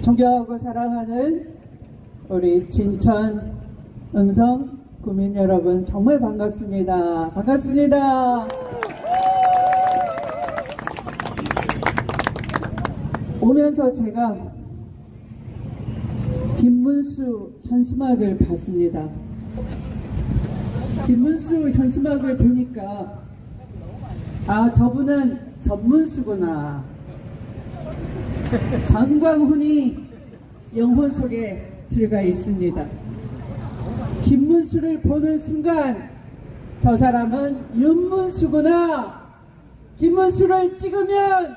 존경하고 사랑하는 우리 진천 음성 구민 여러분, 정말 반갑습니다. 반갑습니다. 오면서 제가 김문수 현수막을 봤습니다. 김문수 현수막을 보니까 아, 저분은 전문수구나. 장광훈이 영혼 속에 들어가 있습니다. 김문수를 보는 순간 저 사람은 윤문수구나. 김문수를 찍으면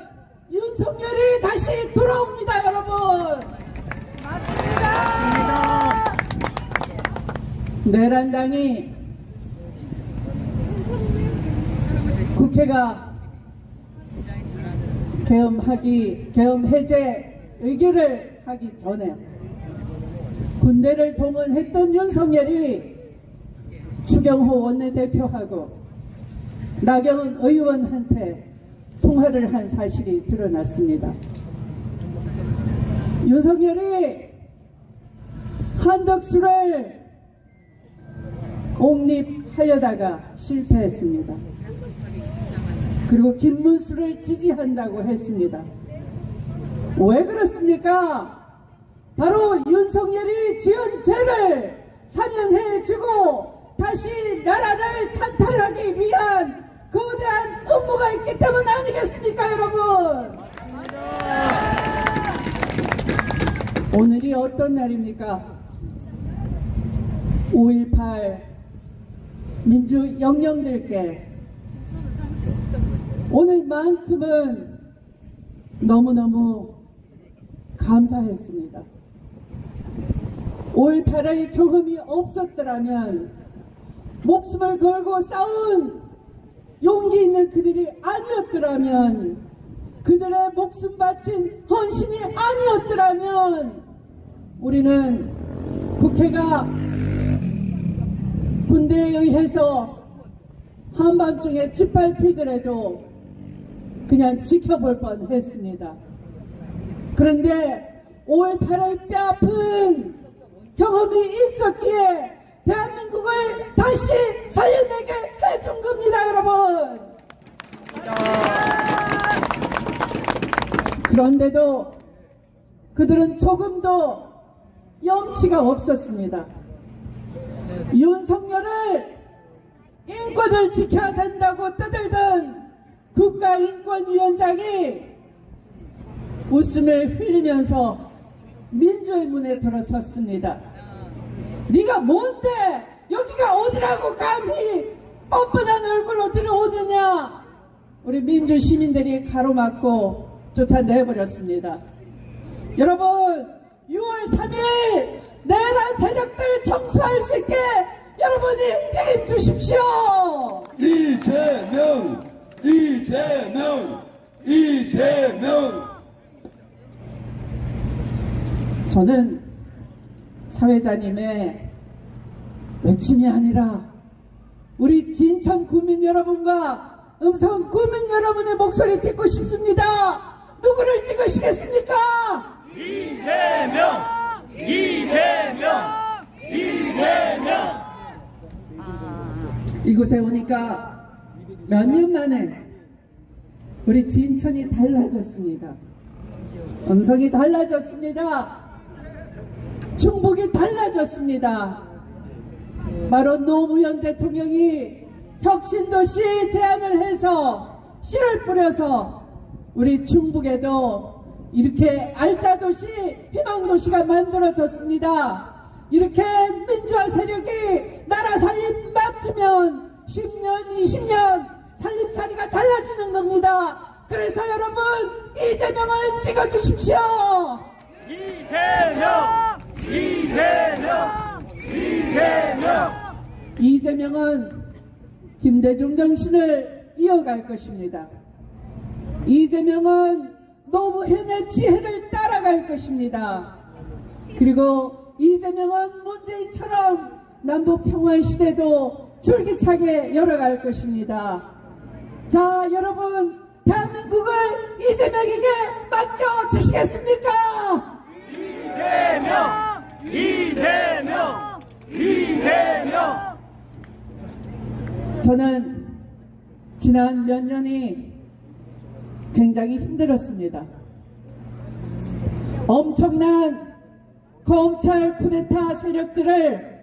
윤석열이 다시 돌아옵니다, 여러분. 맞습니다. 내란당이 국회가 계엄 해제 의결을 하기 전에 군대를 동원했던 윤석열이 추경호 원내대표하고 나경원 의원한테 통화를 한 사실이 드러났습니다. 윤석열이 한덕수를 옹립하려다가 실패했습니다. 그리고 김문수를 지지한다고 했습니다. 왜 그렇습니까? 바로 윤석열이 지은 죄를 사면해주고 다시 나라를 찬탈하기 위한 거대한 업무가 있기 때문 아니겠습니까, 여러분? 오늘이 어떤 날입니까? 5.18 민주 영령들께 오늘만큼은 너무너무 감사했습니다. 5.18의 경험이 없었더라면, 목숨을 걸고 싸운 용기 있는 그들이 아니었더라면, 그들의 목숨 바친 헌신이 아니었더라면 우리는 국회가 군대에 의해서 한밤중에 짓밟히더라도 그냥 지켜볼 뻔했습니다. 그런데 5.18의 뼈아픈 경험이 있었기에 대한민국을 다시 살려내게 해준 겁니다, 여러분. 그런데도 그들은 조금도 염치가 없었습니다. 윤석열을 인권을 지켜야 된다고 떠들던 국가인권위원장이 웃음을 흘리면서 민주의 문에 들어섰습니다. 네가 뭔데 여기가 어디라고 감히 뻔뻔한 얼굴로 들어오느냐. 우리 민주 시민들이 가로막고 쫓아내버렸습니다. 여러분, 6월 3일 내란 세력들 청소할 수 있게 여러분이 힘 주십시오. 이재명, 이재명, 이재명. 저는 사회자님의 외침이 아니라 우리 진천 구민 여러분과 음성 구민 여러분의 목소리 듣고 싶습니다. 누구를 찍으시겠습니까? 이재명, 이재명, 이재명. 이곳에 오니까 몇 년 만에 우리 진천이 달라졌습니다. 음성이 달라졌습니다. 충북이 달라졌습니다. 바로 노무현 대통령이 혁신도시 제안을 해서 씨를 뿌려서 우리 충북에도 이렇게 알짜도시, 희망도시가 만들어졌습니다. 이렇게 민주화 세력이 나라 살림 맡으면 10년, 20년 살림살이가 달라지는 겁니다. 그래서 여러분, 이재명을 찍어주십시오. 이재명, 이재명, 이재명. 이재명은 김대중 정신을 이어갈 것입니다. 이재명은 노무현의 지혜를 따라갈 것입니다. 그리고 이재명은 문재인처럼 남북평화시대도 줄기차게 열어갈 것입니다. 자, 여러분, 대한민국을 이재명에게 맡겨주시겠습니까? 저는 지난 몇 년이 굉장히 힘들었습니다. 엄청난 검찰 쿠데타 세력들을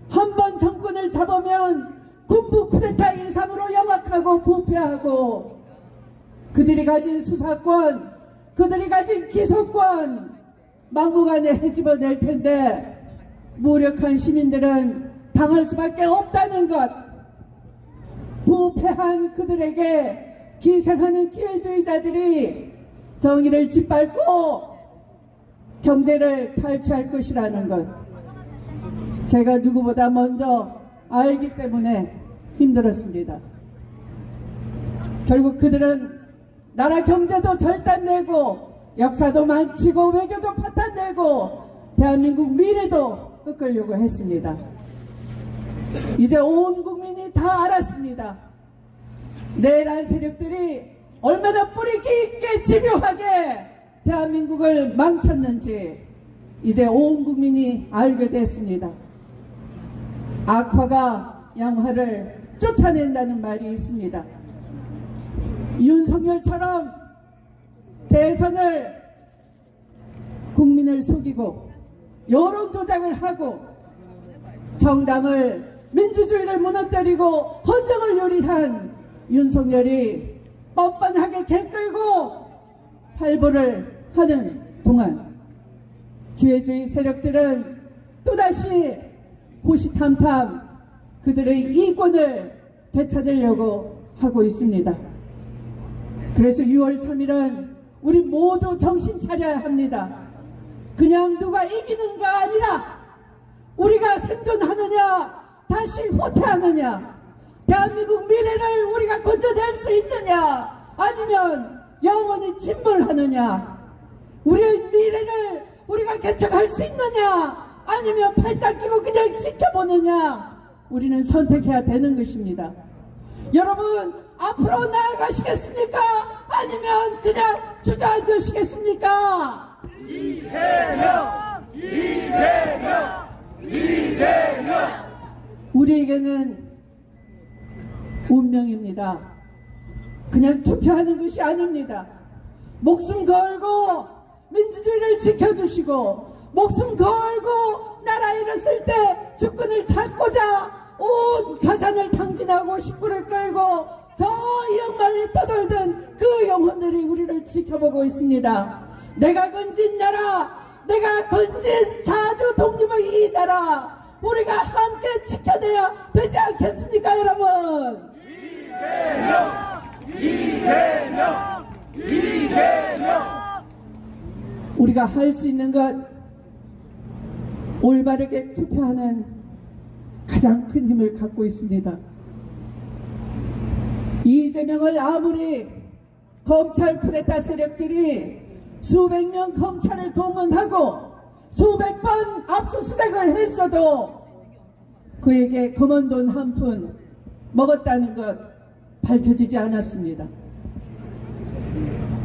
한 번 정권을 잡으면 군부 쿠데타 이상으로 영악하고 부패하고 그들이 가진 수사권, 그들이 가진 기소권 막무가내 헤집어낼 텐데 무력한 시민들은 당할 수밖에 없다는 것, 부패한 그들에게 기생하는 기회주의자들이 정의를 짓밟고 경제를 탈취할 것이라는 것, 제가 누구보다 먼저 알기 때문에 힘들었습니다. 결국 그들은 나라 경제도 절단내고 역사도 망치고 외교도 파탄내고 대한민국 미래도 꺾으려고 했습니다. 이제 온 국민이 다 알았습니다. 내란 세력들이 얼마나 뿌리 깊게 집요하게 대한민국을 망쳤는지 이제 온 국민이 알게 됐습니다. 악화가 양화를 쫓아낸다는 말이 있습니다. 윤석열처럼 대선을 국민을 속이고 여론 조작을 하고 정당을 민주주의를 무너뜨리고 헌정을 요리한 윤석열이 뻔뻔하게 개끌고 활보를 하는 동안 기회주의 세력들은 또다시 호시탐탐 그들의 이권을 되찾으려고 하고 있습니다. 그래서 6월 3일은 우리 모두 정신 차려야 합니다. 그냥 누가 이기는가 아니라 우리가 생존하느냐 다시 후퇴하느냐, 대한민국 미래를 우리가 건져낼 수 있느냐 아니면 영원히 침몰하느냐, 우리의 미래를 우리가 개척할 수 있느냐 아니면 팔짱 끼고 그냥 지켜보느냐, 우리는 선택해야 되는 것입니다. 여러분 앞으로 나아가시겠습니까? 아니면 그냥 주저앉으시겠습니까? 이재명! 이재명! 이재명! 우리에게는 운명입니다. 그냥 투표하는 것이 아닙니다. 목숨 걸고 민주주의를 지켜주시고 목숨 걸고 나라 잃었을 때 주권을 잡고자 온 가산을 탕진하고 식구를 끌고 저 이역만리 떠돌던 그 영혼들이 우리를 지켜보고 있습니다. 내가 건진 나라, 내가 건진 자주 독립의 이 나라, 우리가 함께 지켜내야 되지 않겠습니까, 여러분? 이재명! 이재명! 이재명! 우리가 할 수 있는 것, 올바르게 투표하는 가장 큰 힘을 갖고 있습니다. 이재명을 아무리 검찰 쿠데타 세력들이 수백 명 검찰을 동원하고 수백 번 압수수색을 했어도 그에게 검은 돈 한 푼 먹었다는 것 밝혀지지 않았습니다.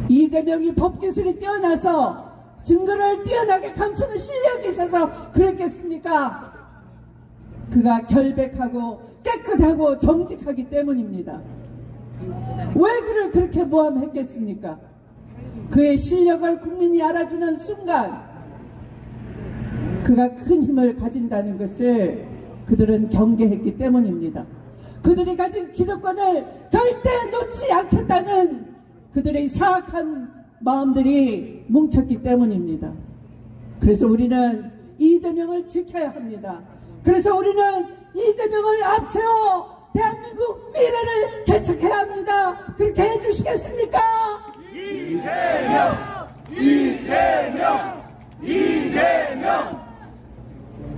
이재명이 법기술이 뛰어나서 증거를 뛰어나게 감추는 실력이 있어서 그랬겠습니까? 그가 결백하고 깨끗하고 정직하기 때문입니다. 왜 그를 그렇게 모함했겠습니까? 그의 실력을 국민이 알아주는 순간 그가 큰 힘을 가진다는 것을 그들은 경계했기 때문입니다. 그들이 가진 기득권을 절대 놓지 않겠다는 그들의 사악한 마음들이 뭉쳤기 때문입니다. 그래서 우리는 이재명을 지켜야 합니다. 그래서 우리는 이재명을 앞세워 대한민국 미래를 개척해야 합니다. 그렇게 해주시겠습니까? 이재명! 이재명! 이재명!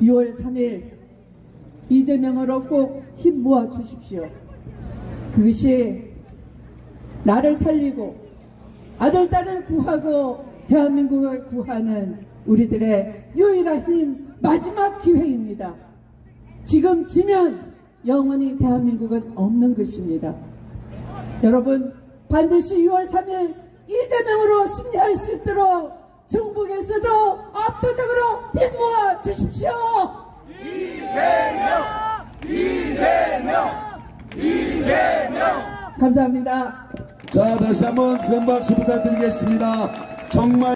6월 3일 이재명으로 꼭 힘 모아 주십시오. 그것이 나를 살리고 아들, 딸을 구하고 대한민국을 구하는 우리들의 유일한 힘, 마지막 기회입니다. 지금 지면 영원히 대한민국은 없는 것입니다. 여러분 반드시 6월 3일 이재명으로 승리할 수 있도록 중북에서도 압도적으로 힘 모아 주십시오. 이재명! 이재명! 감사합니다. 자, 다시 한번 큰 박수 부탁드리겠습니다. 정말